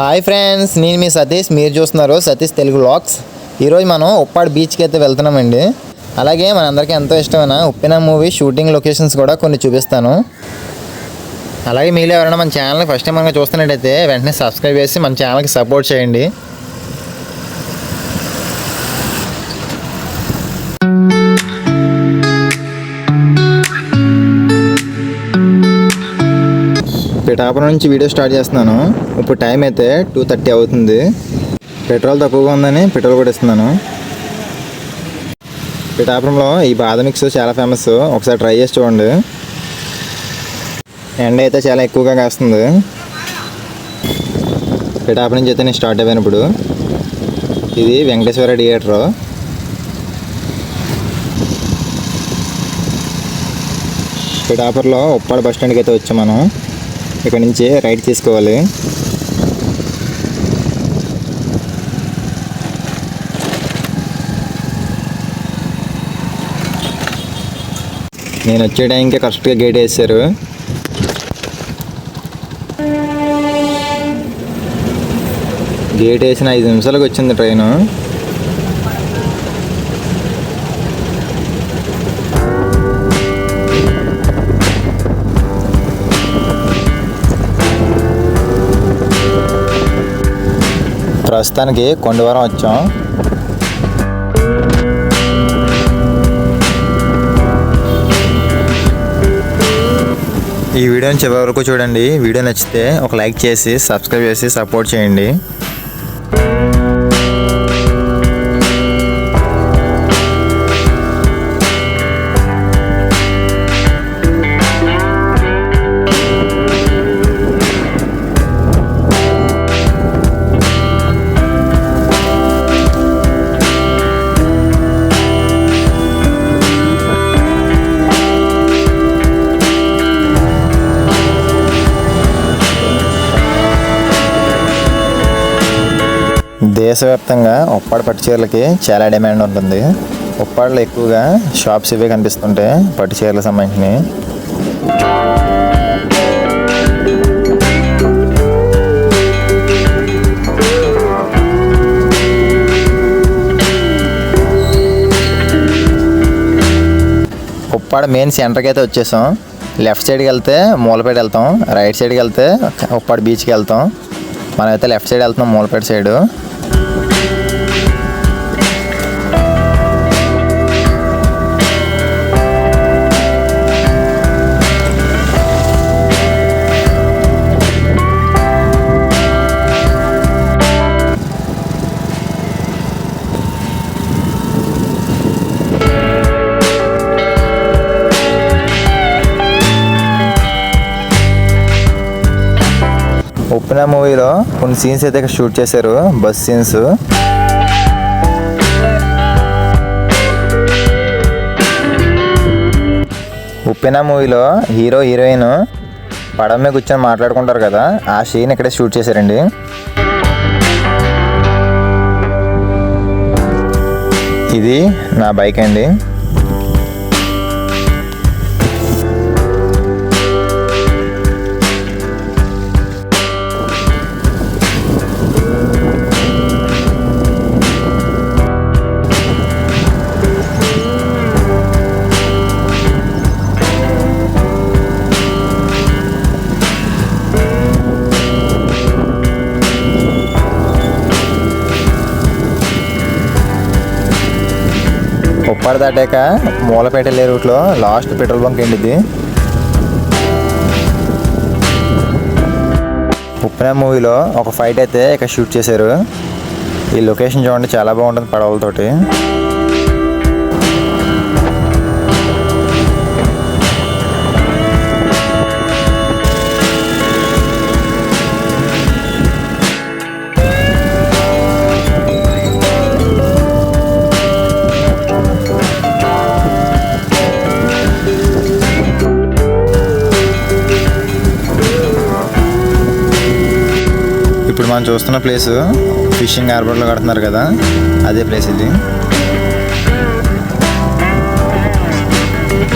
Hi friends, నేను మీ సతీష్. మీరు చూస్తున్నారు సతీష్ తెలుగు వ్లాగ్స్. ఈరోజు మనం ఉప్పాడు బీచ్కి అయితే వెళ్తున్నామండి. అలాగే మనందరికీ ఎంతో ఇష్టమైన ఉప్పెన మూవీ షూటింగ్ లొకేషన్స్ కూడా కొన్ని చూపిస్తాను. అలాగే మీరు ఎవరైనా మన ఛానల్ని ఫస్ట్ టైం మనకు చూస్తున్నట్టయితే వెంటనే సబ్స్క్రైబ్ చేసి మన ఛానల్కి సపోర్ట్ చేయండి. పిఠాపురం నుంచి వీడియో స్టార్ట్ చేస్తున్నాను. ఇప్పుడు టైం అయితే 2:30 అవుతుంది. పెట్రోల్ తక్కువగా ఉందని పెట్రోల్ కూడా ఇస్తున్నాను. పిఠాపురంలో ఈ బాదం మిక్స్ చాలా ఫేమస్, ఒకసారి ట్రై చేసి చూడండి. ఎండ అయితే చాలా ఎక్కువగా కాస్తుంది. పిఠాపురం నుంచి అయితే నేను స్టార్ట్ అయ్యాను. ఇప్పుడు ఇది వెంకటేశ్వర థియేటర్. పిఠాపురంలో ఉప్పాడు బస్ స్టాండ్కి అయితే వచ్చాం. మనం ఇక్కడ నుంచి రైట్ తీసుకోవాలి. నేను వచ్చే టైంకి కరెక్ట్గా గేట్ వేసారు. గేట్ వేసిన 5 నిమిషాలకు వచ్చింది ట్రైను. ప్రస్తుతానికి కొండవరం వచ్చాం. ఈ వీడియోని చివరి వరకు చూడండి. వీడియో నచ్చితే ఒక లైక్ చేసి సబ్స్క్రైబ్ చేసి సపోర్ట్ చేయండి. దేశవ్యాప్తంగా ఉప్పాడు పట్టు చీరలకి చాలా డిమాండ్ ఉంటుంది. ఉప్పాడులో ఎక్కువగా షాప్స్ ఇవే కనిపిస్తుంటాయి పట్టు చీరలకు సంబంధించినవి. ఉప్పాడు మెయిన్ సెంటర్కి అయితే వచ్చేసాం. లెఫ్ట్ సైడ్కి వెళ్తే మూలపేట వెళ్తాం, రైట్ సైడ్కి వెళ్తే ఉప్పాడు బీచ్కి వెళ్తాం. మనమైతే లెఫ్ట్ సైడ్ వెళ్తున్నాం, మూలపేట సైడు. ఉప్పెన మూవీలో కొన్ని సీన్స్ అయితే షూట్ చేశారు, బస్ సీన్స్. ఉప్పెన మూవీలో హీరో హీరోయిన్ పడవ మీద కూర్చొని మాట్లాడుకుంటారు కదా, ఆ సీన్ ఇక్కడే షూట్ చేశారండి. ఇది నా బైక్ అండి. ఉప్పాడు దాటాక మూలపేట వెళ్ళే రూట్లో లాస్ట్ పెట్రోల్ బంక్ అండి ఇది. ఉప్పెన మూవీలో ఒక ఫైట్ అయితే ఇక్కడ షూట్ చేశారు. ఈ లొకేషన్ చూడండి, చాలా బాగుంటుంది పడవలతోటి. ఇప్పుడు మనం చూస్తున్న ప్లేస్ ఫిషింగ్ హార్బర్లో కడుతున్నారు కదా, అదే ప్లేస్ ఇది.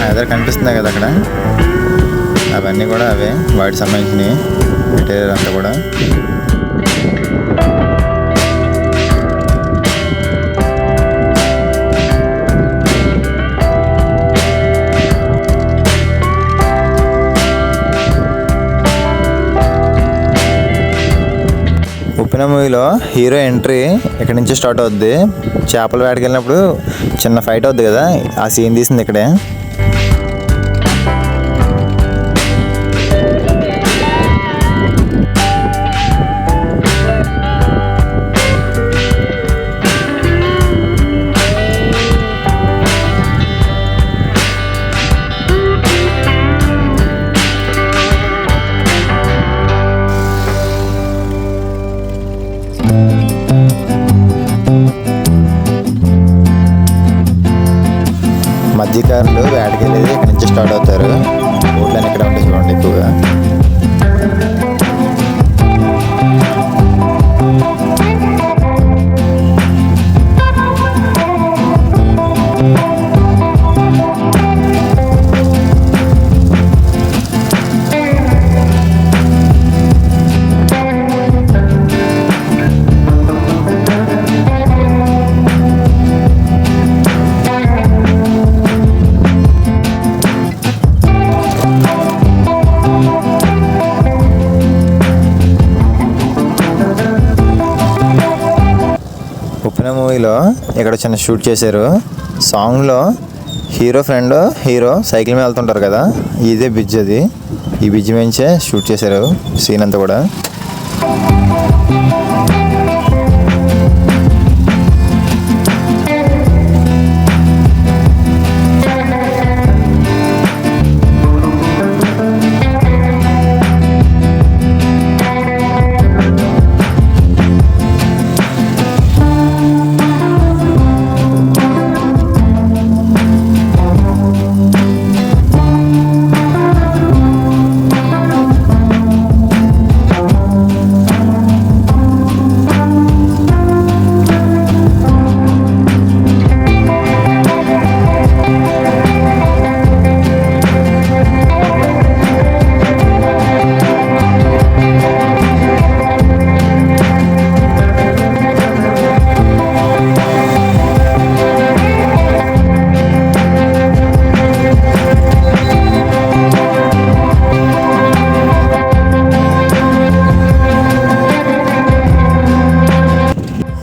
ఎదురు కనిపిస్తున్నాయి కదా అక్కడ, అవన్నీ కూడా అవే వాటికి సంబంధించినవి మెటీరియల్ అంతా కూడా. ఉప్పెన మూవీలో హీరో ఎంట్రీ ఇక్కడ నుంచి స్టార్ట్ అవుద్ది. చేపల వేటకి వెళ్ళినప్పుడు చిన్న ఫైట్ అవుద్ది కదా, ఆ సీన్ తీసింది ఇక్కడే. మధ్యకారులు వేటకి వెళ్ళేది ఇక్కడ నుంచి స్టార్ట్ అవుతారు. బోట్లన్నీ ఇక్కడ ఉంటాయి చూడండి ఎక్కువగా. ఉప్పెన మూవీలో ఇక్కడ చిన్న షూట్ చేశారు. సాంగ్లో హీరో ఫ్రెండ్ హీరో సైకిల్ మీద వెళ్తుంటారు కదా, ఇదే బ్రిడ్జ్. అది ఈ బ్రిడ్జ్ మించే షూట్ చేశారు సీన్ అంతా కూడా.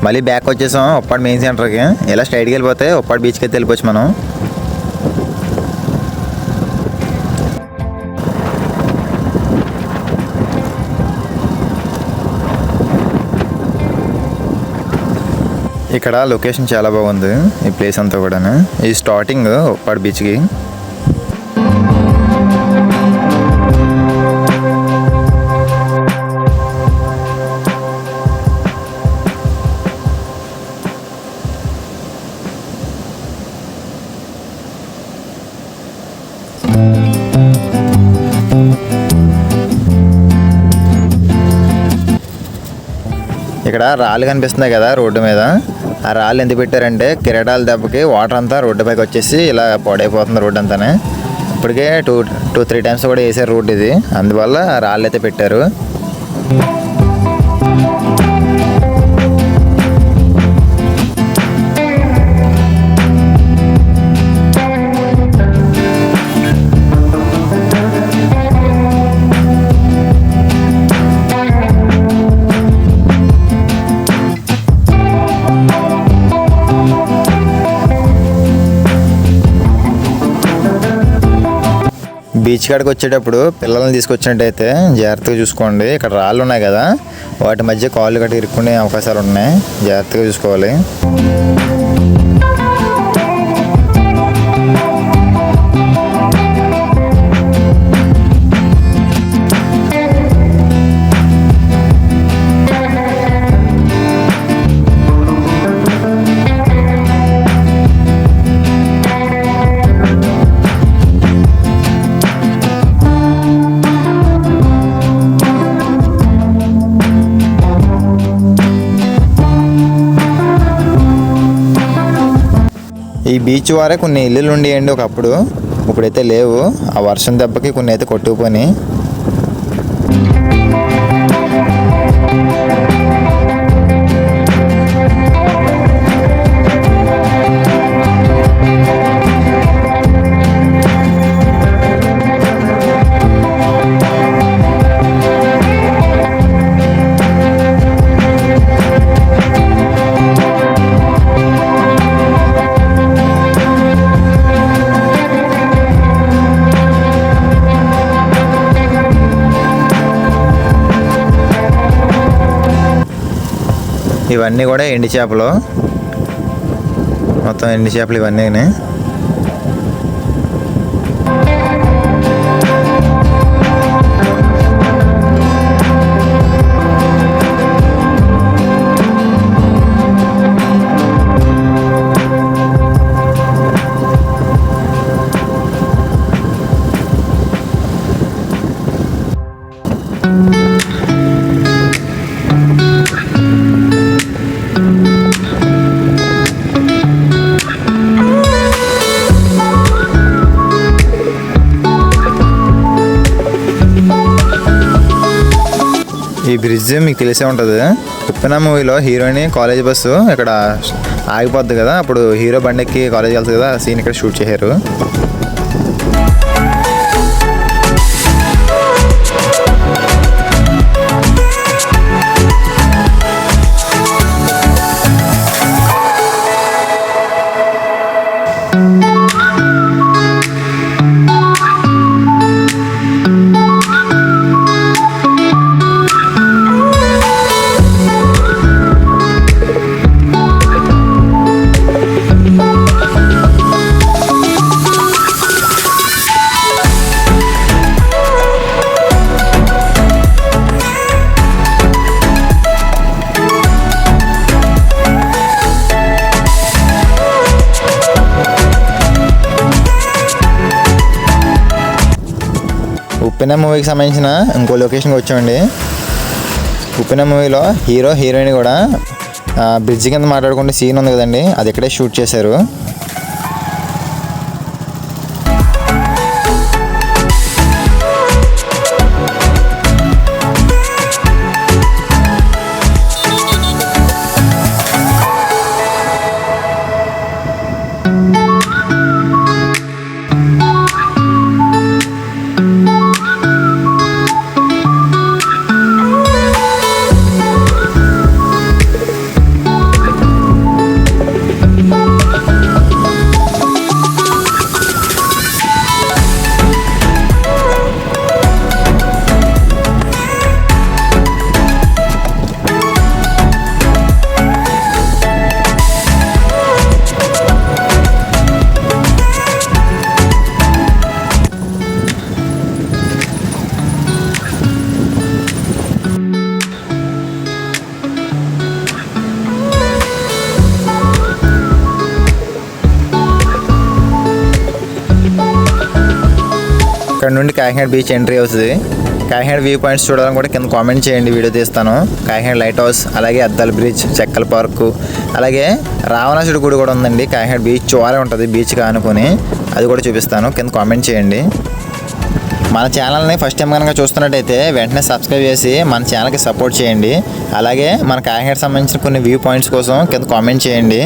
మళ్ళీ బ్యాక్ వచ్చేసాం ఉప్పాడు మెయిన్ సెంటర్కి. ఇలా స్ట్రైట్కి వెళ్ళిపోతే ఉప్పాడు బీచ్కి అయితే వెళ్ళిపోవచ్చు మనం. ఇక్కడ లొకేషన్ చాలా బాగుంది, ఈ ప్లేస్ అంతా కూడా. ఇది స్టార్టింగ్ ఉప్పాడు బీచ్కి. ఇక్కడ రాళ్ళు కనిపిస్తున్నాయి కదా రోడ్డు మీద. ఆ రాళ్ళు ఎందుకు పెట్టారంటే కిరీటాల దెబ్బకి వాటర్ అంతా రోడ్డు పైకి వచ్చేసి ఇలా పాడైపోతుంది రోడ్డు అంతానే. ఇప్పటికే 2-3 టైమ్స్ కూడా వేసారు రోడ్డు ఇది, అందువల్ల రాళ్ళు అయితే పెట్టారు. బీచ్ కాడికి వచ్చేటప్పుడు పిల్లల్ని తీసుకొచ్చినట్టయితే జాగ్రత్తగా చూసుకోండి. ఇక్కడ రాళ్ళు ఉన్నాయి కదా, వాటి మధ్య కాళ్ళు గట్టి ఇరుక్కునే అవకాశాలు ఉన్నాయి, జాగ్రత్తగా చూసుకోవాలి. ఈ బీచ్ వారే కొన్ని ఇల్లులు ఉండేయండి ఒకప్పుడు, ఇప్పుడైతే లేవు. ఆ వర్షం దెబ్బకి కొన్ని అయితే కొట్టుకుపోయి. ఇవన్నీ కూడా ఎండి చేపలు, మొత్తం ఎండి చేపలు ఇవన్నీ. ఈ బ్రిడ్జ్ మీకు తెలిసే ఉంటుంది. ఉప్పెన మూవీలో హీరోయిన్ కాలేజ్ బస్సు ఇక్కడ ఆగిపోద్ది కదా, అప్పుడు హీరో బండికి కాలేజ్ వెళ్తుంది కదా, సీన్ ఇక్కడ షూట్ చేశారు. ఉప్పెన మూవీకి సంబంధించిన ఇంకో లొకేషన్కి వచ్చామండి. ఉప్పెన మూవీలో హీరో హీరోయిన్ కూడా బ్రిడ్జ్ కింద మాట్లాడుకుంటే సీన్ ఉంది కదండి, అది ఇక్కడే షూట్ చేశారు. ఇక్కడ నుండి కాకినాడ బీచ్ ఎంట్రీ అవుతుంది. కాకినాడ వ్యూ పాయింట్స్ చూడాలని కూడా కింద కామెంట్ చేయండి, వీడియో తీస్తాను. కాకినాడ లైట్ హౌస్, అలాగే అద్దాల బ్రిడ్జ్, చెక్కల పార్కు, అలాగే రావణాసుడి గుడి కూడా ఉందండి. కాకినాడ బీచ్ చూడాలి ఉంటుంది, బీచ్ కానుకొని అది కూడా చూపిస్తాను, కింద కామెంట్ చేయండి. మన ఛానల్ని ఫస్ట్ టైం కనుక చూస్తున్నట్టయితే వెంటనే సబ్స్క్రైబ్ చేసి మన ఛానల్కి సపోర్ట్ చేయండి. అలాగే మన కాకినాడ సంబంధించిన కొన్ని వ్యూ పాయింట్స్ కోసం కింద కామెంట్ చేయండి.